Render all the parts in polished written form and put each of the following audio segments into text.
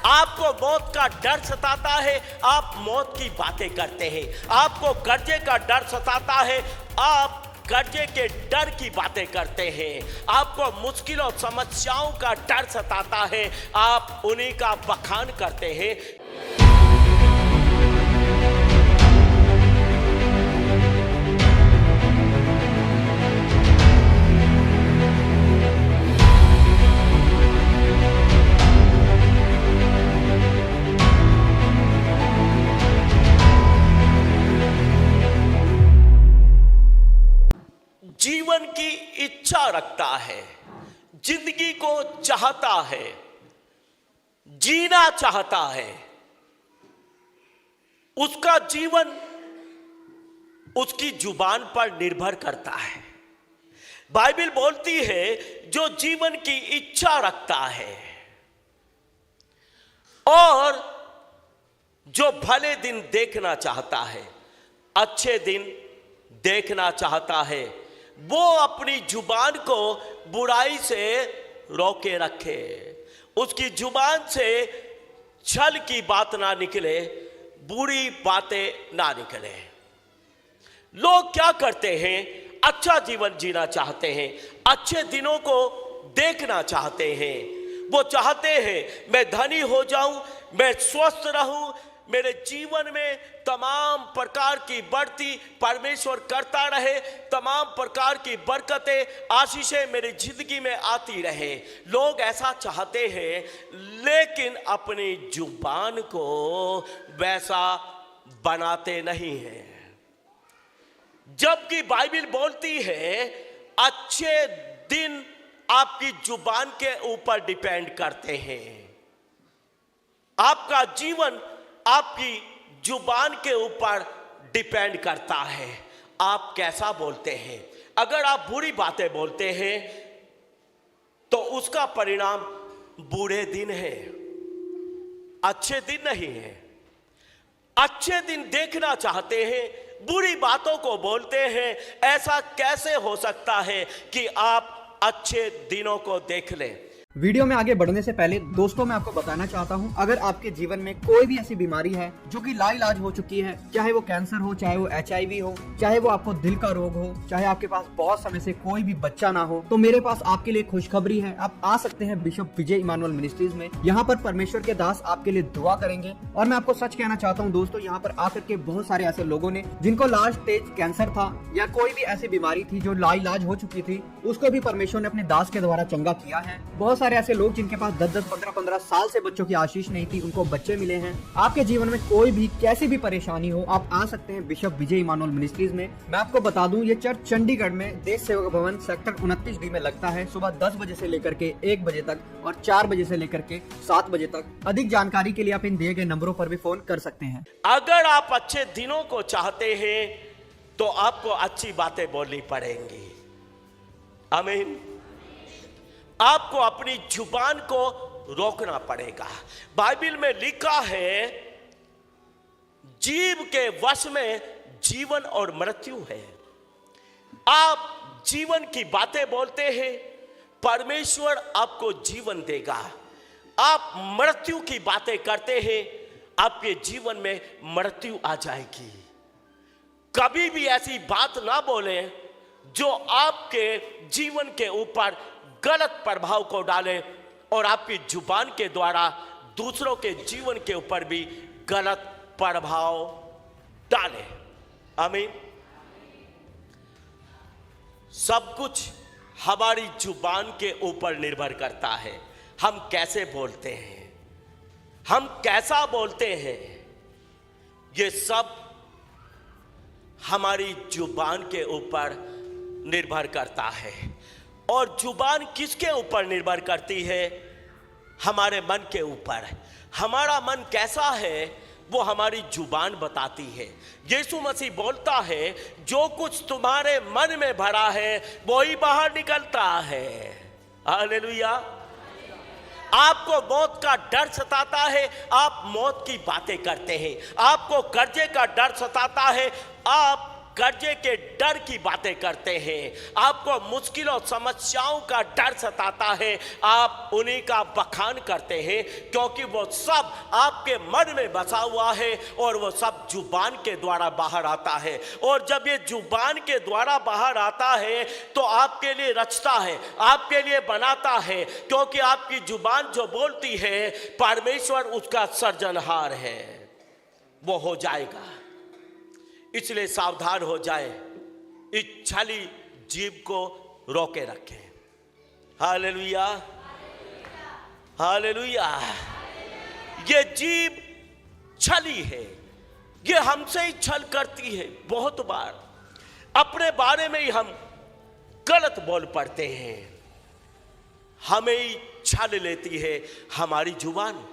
आपको मौत का डर सताता है, आप मौत की बातें करते हैं। आपको कर्जे का डर सताता है, आप कर्जे के डर की बातें करते हैं। आपको मुश्किलों समस्याओं का डर सताता है, आप उन्हीं का बखान करते हैं। जीवन की इच्छा रखता है, जिंदगी को चाहता है, जीना चाहता है, उसका जीवन उसकी जुबान पर निर्भर करता है। बाइबल बोलती है जो जीवन की इच्छा रखता है और जो भले दिन देखना चाहता है, अच्छे दिन देखना चाहता है, वो अपनी जुबान को बुराई से रोके रखे। उसकी जुबान से छल की बात ना निकले, बुरी बातें ना निकले। लोग क्या करते हैं? अच्छा जीवन जीना चाहते हैं, अच्छे दिनों को देखना चाहते हैं। वो चाहते हैं मैं धनी हो जाऊं, मैं स्वस्थ रहूं, मेरे जीवन में तमाम प्रकार की बढ़ती परमेश्वर करता रहे, तमाम प्रकार की बरकतें, आशीषें मेरी जिंदगी में आती रहे। लोग ऐसा चाहते हैं, लेकिन अपनी जुबान को वैसा बनाते नहीं हैं। जबकि बाइबल बोलती है अच्छे दिन आपकी जुबान के ऊपर डिपेंड करते हैं। आपका जीवन आपकी जुबान के ऊपर डिपेंड करता है। आप कैसा बोलते हैं? अगर आप बुरी बातें बोलते हैं तो उसका परिणाम बुरे दिन है, अच्छे दिन नहीं है। अच्छे दिन देखना चाहते हैं, बुरी बातों को बोलते हैं। ऐसा कैसे हो सकता है कि आप अच्छे दिनों को देख लें? वीडियो में आगे बढ़ने से पहले दोस्तों मैं आपको बताना चाहता हूं, अगर आपके जीवन में कोई भी ऐसी बीमारी है जो कि लाइलाज हो चुकी है, चाहे वो कैंसर हो, चाहे वो HIV हो, चाहे वो आपको दिल का रोग हो, चाहे आपके पास बहुत समय से कोई भी बच्चा ना हो, तो मेरे पास आपके लिए खुशखबरी है। आप आ सकते हैं बिशप विजय इमानुअल मिनिस्ट्रीज में। यहाँ पर परमेश्वर के दास आपके लिए दुआ करेंगे। और मैं आपको सच कहना चाहता हूँ दोस्तों, यहाँ पर आकर के बहुत सारे ऐसे लोगों ने जिनको लास्ट स्टेज कैंसर था या कोई भी ऐसी बीमारी थी जो लाइलाज हो चुकी थी, उसको भी परमेश्वर ने अपने दास के द्वारा चंगा किया है। बहुत सारे ऐसे लोग जिनके पास 10-10, 15-15 साल से बच्चों की आशीष नहीं थी, उनको बच्चे मिले हैं। आपके जीवन में कोई भी कैसी भी परेशानी हो, आप आ सकते हैं बिशप विजय इमानुअल मिनिस्ट्रीज में। मैं आपको बता दूं, ये चर्च चंडीगढ़ में देश सेवक भवन सेक्टर 29D में लगता है। सुबह 10 बजे से लेकर के 1 बजे तक और 4 बजे से लेकर के 7 बजे तक। अधिक जानकारी के लिए आप इन दिए गए नंबरों पर भी फोन कर सकते हैं। अगर आप अच्छे दिनों को चाहते हैं तो आपको अच्छी बातें बोलनी पड़ेंगी। आमीन। आपको अपनी जुबान को रोकना पड़ेगा। बाइबल में लिखा है जीव के वश में जीवन और मृत्यु है। आप जीवन की बातें बोलते हैं, परमेश्वर आपको जीवन देगा। आप मृत्यु की बातें करते हैं, आपके जीवन में मृत्यु आ जाएगी। कभी भी ऐसी बात ना बोलें जो आपके जीवन के ऊपर गलत प्रभाव को डाले और आपकी जुबान के द्वारा दूसरों के जीवन के ऊपर भी गलत प्रभाव डाले। आमीन। सब कुछ हमारी जुबान के ऊपर निर्भर करता है। हम कैसे बोलते हैं, हम कैसा बोलते हैं, ये सब हमारी जुबान के ऊपर निर्भर करता है। और जुबान किसके ऊपर निर्भर करती है? हमारे मन के ऊपर। हमारा मन कैसा है वो हमारी जुबान बताती है। यीशु मसीह बोलता है जो कुछ तुम्हारे मन में भरा है वो ही बाहर निकलता है। हालेलुया। आपको मौत का डर सताता है, आप मौत की बातें करते हैं। आपको कर्जे का डर सताता है, आप कर्जे के डर की बातें करते हैं, आपको मुश्किलों समस्याओं का डर सताता है, आप उन्हीं का बखान करते हैं, क्योंकि वो सब आपके मन में बसा हुआ है और वो सब जुबान के द्वारा बाहर आता है। और जब ये जुबान के द्वारा बाहर आता है तो आपके लिए रचता है, आपके लिए बनाता है, क्योंकि आपकी जुबान जो बोलती है परमेश्वर उसका सर्जनहार है, वो हो जाएगा। इसलिए सावधान हो जाए, इस छली जीभ को रोके रखें। Hallelujah, hallelujah. ये जीभ छली है, ये हमसे ही छल करती है। बहुत बार अपने बारे में ही हम गलत बोल पड़ते हैं, हमें ही छल लेती है हमारी जुबान,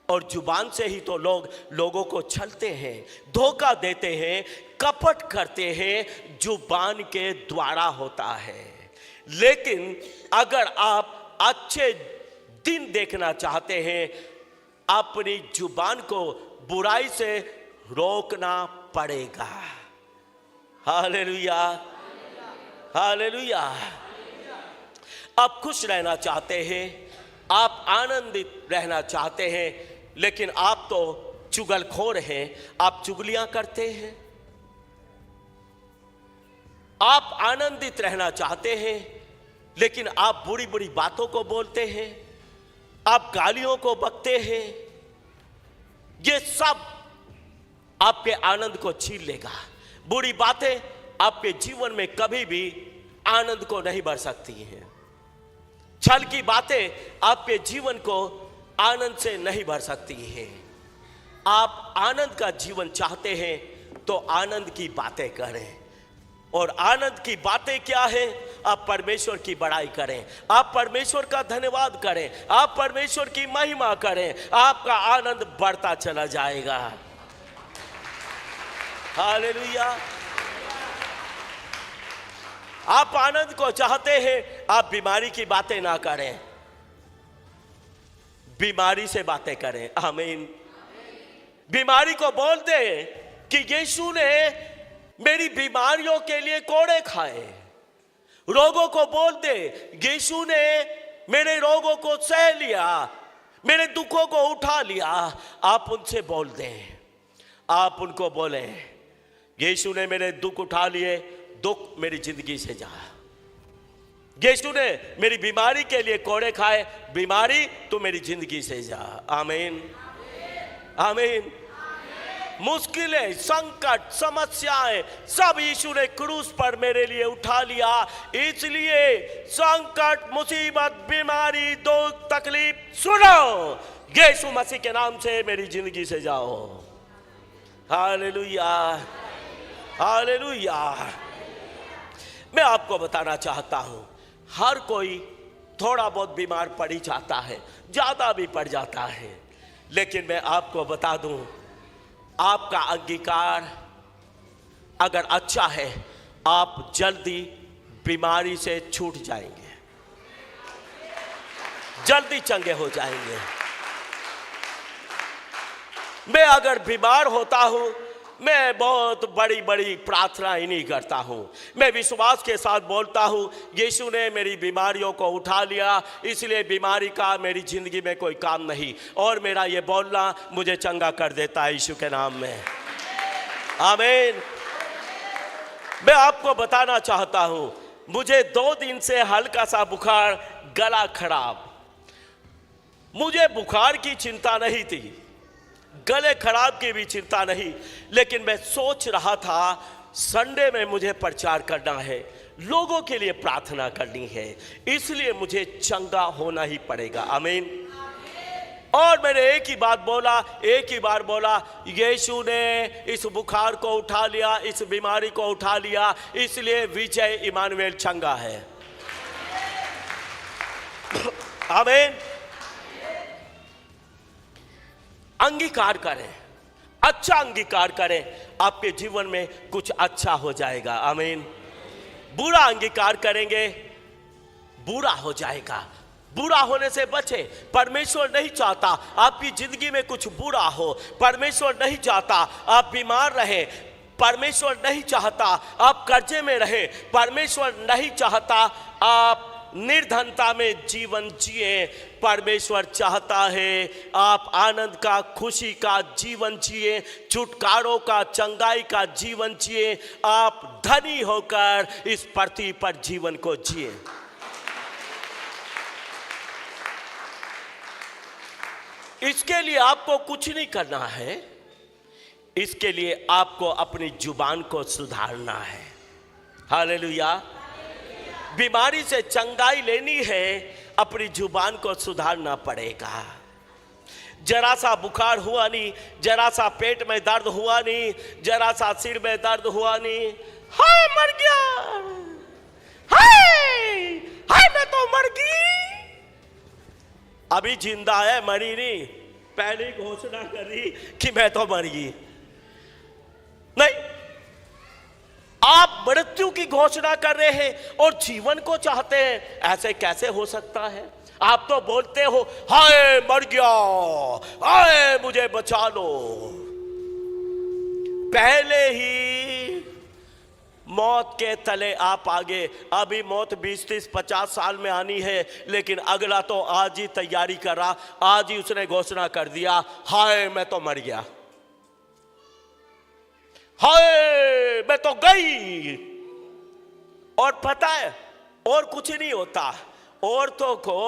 और जुबान से ही तो लोगों को छलते हैं, धोखा देते हैं, कपट करते हैं, जुबान के द्वारा होता है। लेकिन अगर आप अच्छे दिन देखना चाहते हैं, अपनी जुबान को बुराई से रोकना पड़ेगा। Hallelujah, hallelujah. आप खुश रहना चाहते हैं, आप आनंदित रहना चाहते हैं, लेकिन आप तो चुगलखोर हैं, आप चुगलियां करते हैं। आप आनंदित रहना चाहते हैं, लेकिन आप बुरी बुरी बातों को बोलते हैं, आप गालियों को बकते हैं। ये सब आपके आनंद को छीन लेगा। बुरी बातें आपके जीवन में कभी भी आनंद को नहीं भर सकती हैं। छल की बातें आपके जीवन को आनंद से नहीं भर सकती हैं। आप आनंद का जीवन चाहते हैं तो आनंद की बातें करें। और आनंद की बातें क्या है? आप परमेश्वर की बड़ाई करें, आप परमेश्वर का धन्यवाद करें, आप परमेश्वर की महिमा करें, आपका आनंद बढ़ता चला जाएगा। हालेलुया। आप आनंद को चाहते हैं, आप बीमारी की बातें ना करें, बीमारी से बातें करें। आमीन। बीमारी को बोल दे कि यीशु ने मेरी बीमारियों के लिए कोड़े खाए। रोगों को बोल दे, यीशु ने मेरे रोगों को सह लिया, मेरे दुखों को उठा लिया। आप उनसे बोल दें, आप उनको बोलें, यीशु ने मेरे दुख उठा लिए, दुख मेरी जिंदगी से जा। यीशु ने मेरी बीमारी के लिए कोड़े खाए, बीमारी तू मेरी जिंदगी से जा। आमीन, आमीन। मुश्किलें, संकट, समस्याएं सब यीशु ने क्रूस पर मेरे लिए उठा लिया। इसलिए संकट, मुसीबत, बीमारी, दुख, तकलीफ सुनो, यीशु मसीह के नाम से मेरी जिंदगी से जाओ। Hallelujah, hallelujah. मैं आपको बताना चाहता हूं, हर कोई थोड़ा बहुत बीमार पड़ ही जाता है, ज्यादा भी पड़ जाता है। लेकिन मैं आपको बता दूं, आपका अंगीकार अगर अच्छा है, आप जल्दी बीमारी से छूट जाएंगे, जल्दी चंगे हो जाएंगे। मैं अगर बीमार होता हूं, मैं बहुत बड़ी बड़ी प्रार्थना ही नहीं करता हूं। मैं विश्वास के साथ बोलता हूं, यीशु ने मेरी बीमारियों को उठा लिया, इसलिए बीमारी का मेरी जिंदगी में कोई काम नहीं। और मेरा ये बोलना मुझे चंगा कर देता है यीशु के नाम में। आमीन। मैं आपको बताना चाहता हूं, मुझे 2 दिन से हल्का सा बुखार, गला खराब। मुझे बुखार की चिंता नहीं थी, गले खराब की भी चिंता नहीं, लेकिन मैं सोच रहा था संडे में मुझे प्रचार करना है, लोगों के लिए प्रार्थना करनी है, इसलिए मुझे चंगा होना ही पड़ेगा। आमीन। और मैंने एक ही बार बोला, यीशु ने इस बुखार को उठा लिया, इस बीमारी को उठा लिया, इसलिए विजय इमानुएल चंगा है। आमीन। अंगीकार करें, अच्छा अंगीकार करें, आपके जीवन में कुछ अच्छा हो जाएगा। आमीन। बुरा अंगीकार करेंगे, बुरा हो जाएगा। बुरा होने से बचे। परमेश्वर नहीं चाहता आपकी जिंदगी में कुछ बुरा हो, परमेश्वर नहीं चाहता आप बीमार रहें। परमेश्वर नहीं चाहता आप कर्जे में रहे, परमेश्वर नहीं चाहता आप निर्धनता में जीवन जिए। परमेश्वर चाहता है आप आनंद का, खुशी का जीवन जिए, छुटकारों का, चंगाई का जीवन जिए, आप धनी होकर इस पृथ्वी पर जीवन को जिए। इसके लिए आपको कुछ नहीं करना है, इसके लिए आपको अपनी जुबान को सुधारना है। हालेलुया। बीमारी से चंगाई लेनी है, अपनी जुबान को सुधारना पड़ेगा। जरा सा बुखार हुआ नहीं, जरा सा पेट में दर्द हुआ नहीं, जरा सा सिर में दर्द हुआ नहीं, हाय मर गया, हाय हाय मैं तो मर गई। अभी जिंदा है, मरी नहीं। पहले घोषणा करी कि मैं तो मर गई। नहीं, आप मृत्यु की घोषणा कर रहे हैं और जीवन को चाहते हैं। ऐसे कैसे हो सकता है? आप तो बोलते हो हाय मर गया, हाय मुझे बचा लो। पहले ही मौत के तले आप आगे। अभी मौत 20, 30, 50 साल में आनी है, लेकिन अगला तो आज ही तैयारी कर रहा। आज ही उसने घोषणा कर दिया हाय मैं तो मर गया, हाय मैं तो गई। और पता है और कुछ नहीं होता। औरतों को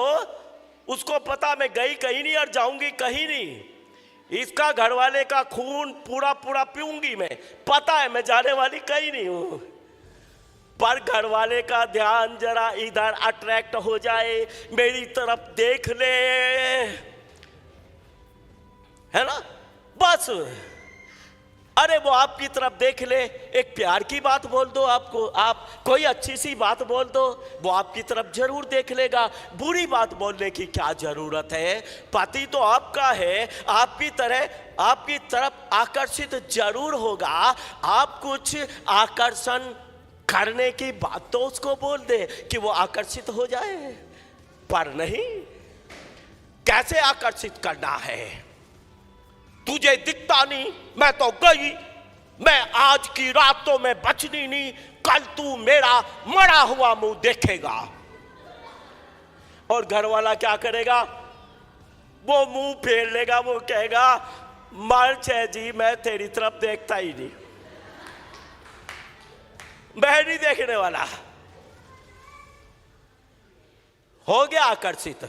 उसको पता मैं गई कहीं नहीं और जाऊंगी कहीं नहीं। इसका घरवाले का खून पूरा पूरा पीऊंगी मैं, पता है मैं जाने वाली कहीं नहीं हूं। पर घरवाले का ध्यान जरा इधर अट्रैक्ट हो जाए, मेरी तरफ देख ले, है ना, बस। अरे वो आपकी तरफ देख ले, एक प्यार की बात बोल दो आपको, आप कोई अच्छी सी बात बोल दो, वो आपकी तरफ जरूर देख लेगा। बुरी बात बोलने की क्या जरूरत है? पति तो आपका है, आपकी तरफ आकर्षित जरूर होगा। आप कुछ आकर्षण करने की बात तो उसको बोल दे कि वो आकर्षित हो जाए, पर नहीं। कैसे आकर्षित करना है? तुझे दिखता नहीं, मैं तो गई, मैं आज की रात तो मैं बचनी नहीं, कल तू मेरा मरा हुआ मुंह देखेगा। और घर वाला क्या करेगा? वो मुंह फेर लेगा, वो कहेगा मर छे जी, मैं तेरी तरफ देखता ही नहीं, मैं नहीं देखने वाला। हो गया आकर्षित।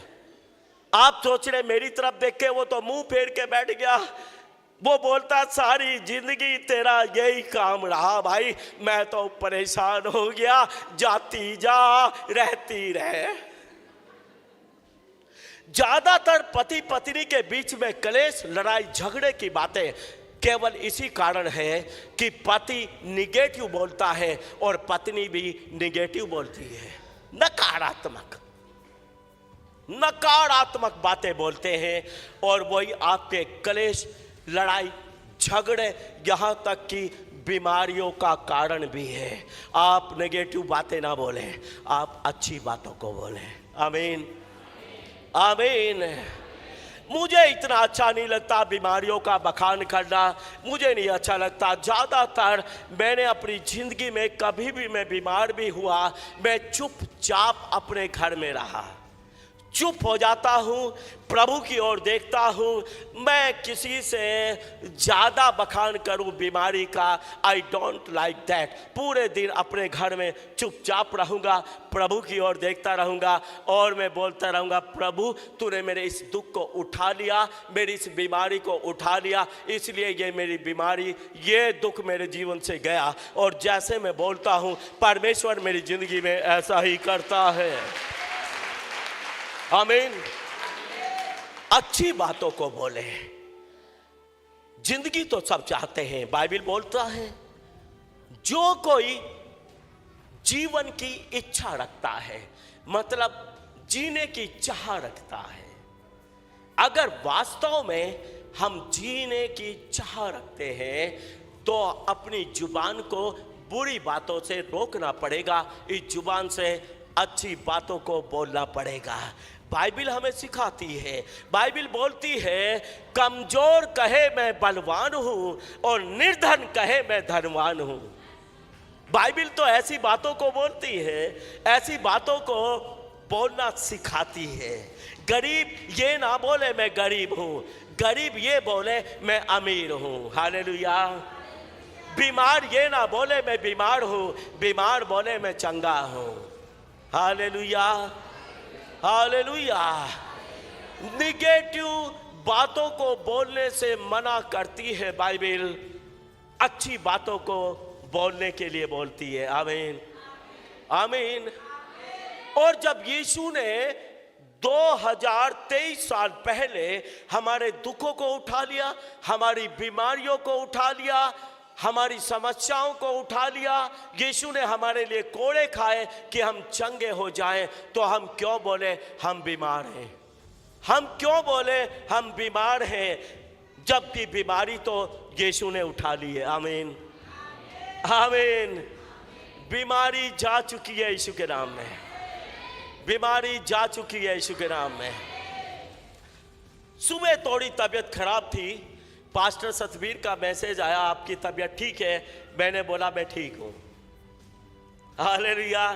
आप सोच रहे मेरी तरफ देख के वो तो मुंह फेर के बैठ गया। वो बोलता सारी जिंदगी तेरा यही काम रहा भाई, मैं तो परेशान हो गया, जाती जा रहती रहे। ज्यादातर पति पत्नी के बीच में क्लेश, लड़ाई झगड़े की बातें केवल इसी कारण है कि पति निगेटिव बोलता है और पत्नी भी निगेटिव बोलती है। नकारात्मक बातें बोलते हैं और वही आपके क्लेश, लड़ाई झगड़े, यहाँ तक कि बीमारियों का कारण भी है। आप नेगेटिव बातें ना बोलें, आप अच्छी बातों को बोलें। आमीन, आमीन। मुझे इतना अच्छा नहीं लगता बीमारियों का बखान करना, मुझे नहीं अच्छा लगता। ज़्यादातर मैंने अपनी ज़िंदगी में कभी भी मैं बीमार भी हुआ, मैं चुपचाप अपने घर में रहा, चुप हो जाता हूँ, प्रभु की ओर देखता हूँ। मैं किसी से ज़्यादा बखान करूँ बीमारी का, आई डोंट लाइक दैट। पूरे दिन अपने घर में चुपचाप रहूँगा, प्रभु की ओर देखता रहूँगा और मैं बोलता रहूँगा प्रभु तूने मेरे इस दुख को उठा लिया, मेरी इस बीमारी को उठा लिया, इसलिए ये मेरी बीमारी, ये दुख मेरे जीवन से गया। और जैसे मैं बोलता हूँ परमेश्वर मेरी ज़िंदगी में ऐसा ही करता है। आमीन। अच्छी बातों को बोले। जिंदगी तो सब चाहते हैं, बाइबल बोलता है जो कोई जीवन की इच्छा रखता है, मतलब जीने की चाह रखता है। अगर वास्तव में हम जीने की चाह रखते हैं तो अपनी जुबान को बुरी बातों से रोकना पड़ेगा, इस जुबान से अच्छी बातों को बोलना पड़ेगा। बाइबिल हमें सिखाती है, बाइबिल बोलती है कमजोर कहे मैं बलवान हूं और निर्धन कहे मैं धनवान हूं। बाइबिल तो ऐसी बातों को बोलती है, ऐसी बातों को बोलना सिखाती है। गरीब ये ना बोले मैं गरीब हूं, गरीब ये बोले मैं अमीर हूं। हालेलुया। बीमार ये ना बोले मैं बीमार हूं, बीमार बोले मैं चंगा हूं। Hallelujah, hallelujah. निगेटिव बातों को बोलने से मना करती है बाइबिल, अच्छी बातों को बोलने के लिए बोलती है। आमीन, आमीन। और जब यीशु ने 2023 साल पहले हमारे दुखों को उठा लिया, हमारी बीमारियों को उठा लिया, हमारी समस्याओं को उठा लिया, यीशु ने हमारे लिए कोड़े खाए कि हम चंगे हो जाएं, तो हम क्यों बोले हम बीमार हैं? हम क्यों बोले हम बीमार हैं, जबकि बीमारी तो यीशु ने उठा ली है। आमीन, आमीन। बीमारी जा चुकी है यीशु के नाम में, बीमारी जा चुकी है यीशु के नाम में। सुबह थोड़ी तबीयत खराब थी, पास्टर सतबीर का मैसेज आया आपकी तबीयत ठीक है, मैंने बोला मैं ठीक हूं। हालेलुया।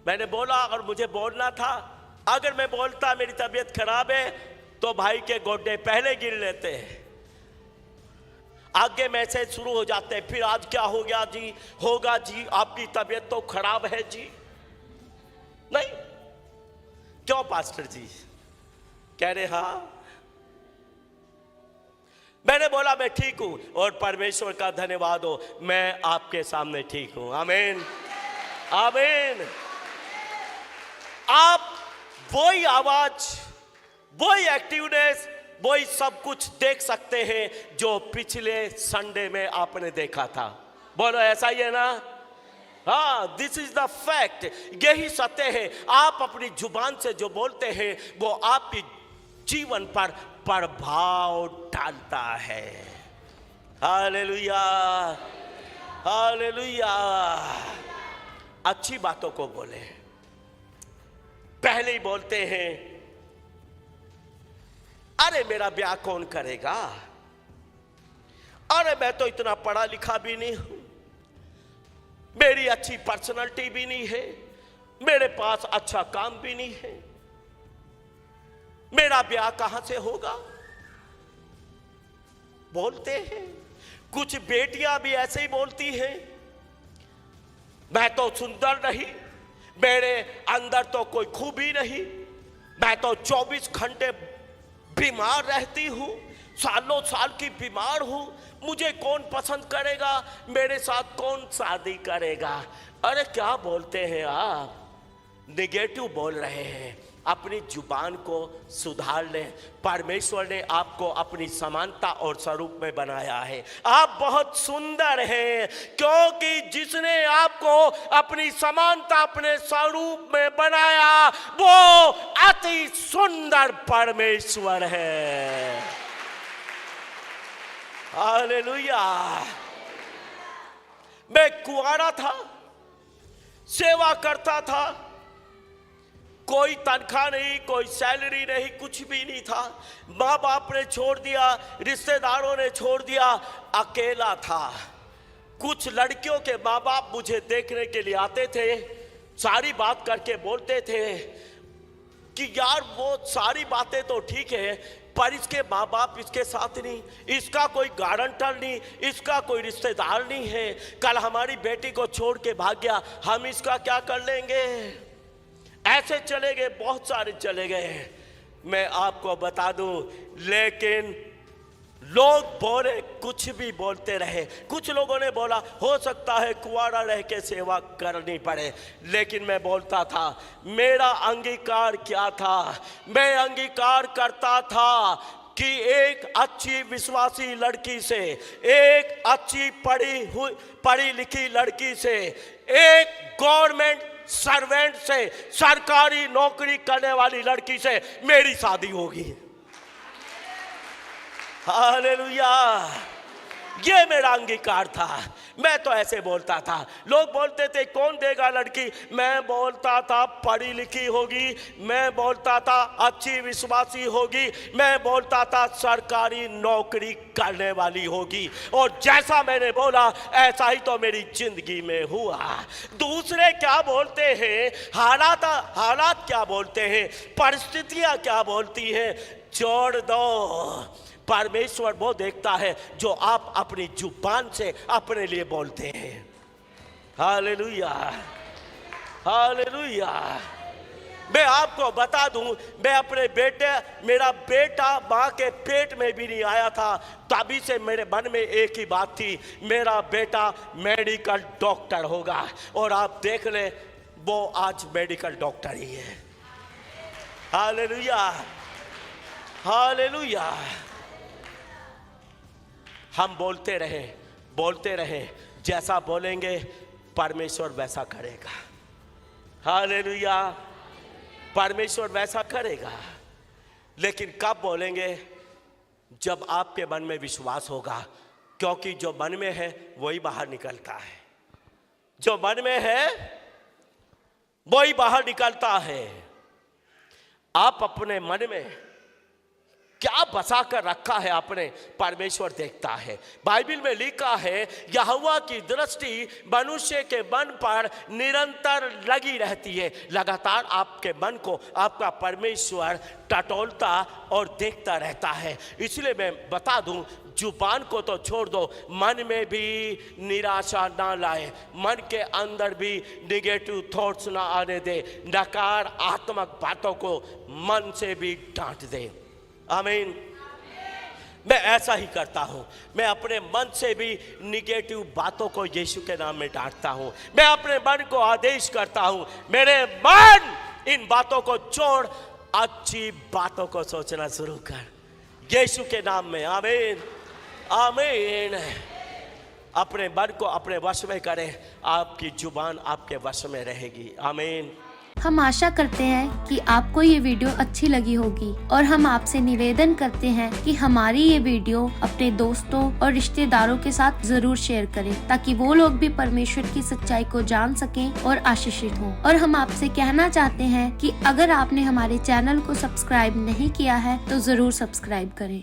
मैंने बोला, अगर मुझे बोलना था, अगर मैं बोलता मेरी तबीयत खराब है तो भाई के गोड्डे पहले गिर लेते हैं, आगे मैसेज शुरू हो जाते हैं। फिर आज क्या हो गया जी? होगा जी आपकी तबीयत तो खराब है जी। नहीं, क्यों पास्टर जी? कह रहे हाँ। मैंने बोला मैं ठीक हूं और परमेश्वर का धन्यवाद हो, मैं आपके सामने ठीक हूं। आमीन, आमीन। आप वही आवाज, वही एक्टिवनेस, वही सब कुछ देख सकते हैं जो पिछले संडे में आपने देखा था। बोलो ऐसा ही है ना? हाँ, दिस इज द फैक्ट। यही सत्य है। आप अपनी जुबान से जो बोलते हैं वो आपके जीवन पर प्रभाव डालता है। Hallelujah, hallelujah. अच्छी बातों को बोले। पहले ही बोलते हैं अरे मेरा ब्याह कौन करेगा, अरे मैं तो इतना पढ़ा लिखा भी नहीं हूं, मेरी अच्छी पर्सनालिटी भी नहीं है, मेरे पास अच्छा काम भी नहीं है, मेरा ब्याह कहां से होगा, बोलते हैं। कुछ बेटियां भी ऐसे ही बोलती हैं, मैं तो सुंदर नहीं, मेरे अंदर तो कोई खूबी नहीं, मैं तो 24 घंटे बीमार रहती हूं, सालों साल की बीमार हूं, मुझे कौन पसंद करेगा, मेरे साथ कौन शादी करेगा। अरे क्या बोलते हैं आप? नेगेटिव बोल रहे हैं। अपनी जुबान को सुधार लें। परमेश्वर ने आपको अपनी समानता और स्वरूप में बनाया है। आप बहुत सुंदर हैं, क्योंकि जिसने आपको अपनी समानता, अपने स्वरूप में बनाया, वो अति सुंदर परमेश्वर है। हालेलुया। मैं कुंवारा था, सेवा करता था, कोई तनख्वाह नहीं, कोई सैलरी नहीं, कुछ भी नहीं था। माँ बाप ने छोड़ दिया, रिश्तेदारों ने छोड़ दिया, अकेला था। कुछ लड़कियों के माँ बाप मुझे देखने के लिए आते थे, सारी बात करके बोलते थे कि यार वो सारी बातें तो ठीक है, पर इसके माँ बाप इसके साथ नहीं, इसका कोई गारंटर नहीं, इसका कोई रिश्तेदार नहीं है, कल हमारी बेटी को छोड़ के भाग गया, हम इसका क्या कर लेंगे। ऐसे चले गए, बहुत सारे चले गए। मैं आपको बता दूं, लेकिन लोग बोले, कुछ भी बोलते रहे। कुछ लोगों ने बोला हो सकता है कुंवारा रह के सेवा करनी पड़े, लेकिन मैं बोलता था, मेरा अंगीकार क्या था? मैं अंगीकार करता था कि एक अच्छी विश्वासी लड़की से, एक अच्छी पढ़ी लिखी लड़की से, एक गवर्नमेंट सर्वेंट से, सरकारी नौकरी करने वाली लड़की से मेरी शादी होगी। हालेलुया। ये मेरा अंगीकार था। मैं तो ऐसे बोलता था। लोग बोलते थे कौन देगा लड़की, मैं बोलता था पढ़ी लिखी होगी, मैं बोलता था अच्छी विश्वासी होगी, मैं बोलता था सरकारी नौकरी करने वाली होगी, और जैसा मैंने बोला ऐसा ही तो मेरी जिंदगी में हुआ। दूसरे क्या बोलते हैं, हालात क्या बोलते हैं, परिस्थितियां क्या बोलती हैं, छोड़ दो। परमेश्वर वो देखता है जो आप अपनी जुबान से अपने लिए बोलते हैं। Hallelujah, hallelujah. मैं आपको बता दूं, मैं अपने मेरा बेटा माँ के पेट में भी नहीं आया था, तभी से मेरे मन में एक ही बात थी, मेरा बेटा मेडिकल डॉक्टर होगा। और आप देख ले, वो आज मेडिकल डॉक्टर ही है। Hallelujah, hallelujah. हम बोलते रहे, जैसा बोलेंगे परमेश्वर वैसा करेगा। हालेलुया, परमेश्वर वैसा करेगा। लेकिन कब बोलेंगे? जब आपके मन में विश्वास होगा, क्योंकि जो मन में है वही बाहर निकलता है। जो मन में है वही बाहर निकलता है। आप अपने मन में क्या बसा कर रखा है आपने, परमेश्वर देखता है। बाइबल में लिखा है, यहोवा की दृष्टि मनुष्य के मन पर निरंतर लगी रहती है। लगातार आपके मन को आपका परमेश्वर टटोलता और देखता रहता है। इसलिए मैं बता दूं, जुबान को तो छोड़ दो, मन में भी निराशा ना लाए, मन के अंदर भी निगेटिव थॉट्स ना आने दे, नकारात्मक बातों को मन से भी डांट दे। आमीन। मैं ऐसा ही करता हूं। मैं अपने मन से भी निगेटिव बातों को यीशु के नाम में डांटता हूं। मैं अपने मन को आदेश करता हूं, मेरे मन इन बातों को छोड़, अच्छी बातों को सोचना शुरू कर, यीशु के नाम में। आमीन, आमीन। अपने मन को अपने वश में करें, आपकी जुबान आपके वश में रहेगी। आमीन। हम आशा करते हैं कि आपको ये वीडियो अच्छी लगी होगी, और हम आपसे निवेदन करते हैं कि हमारी ये वीडियो अपने दोस्तों और रिश्तेदारों के साथ जरूर शेयर करें, ताकि वो लोग भी परमेश्वर की सच्चाई को जान सकें और आशीषित हों। और हम आपसे कहना चाहते हैं कि अगर आपने हमारे चैनल को सब्सक्राइब नहीं किया है तो जरूर सब्सक्राइब करें।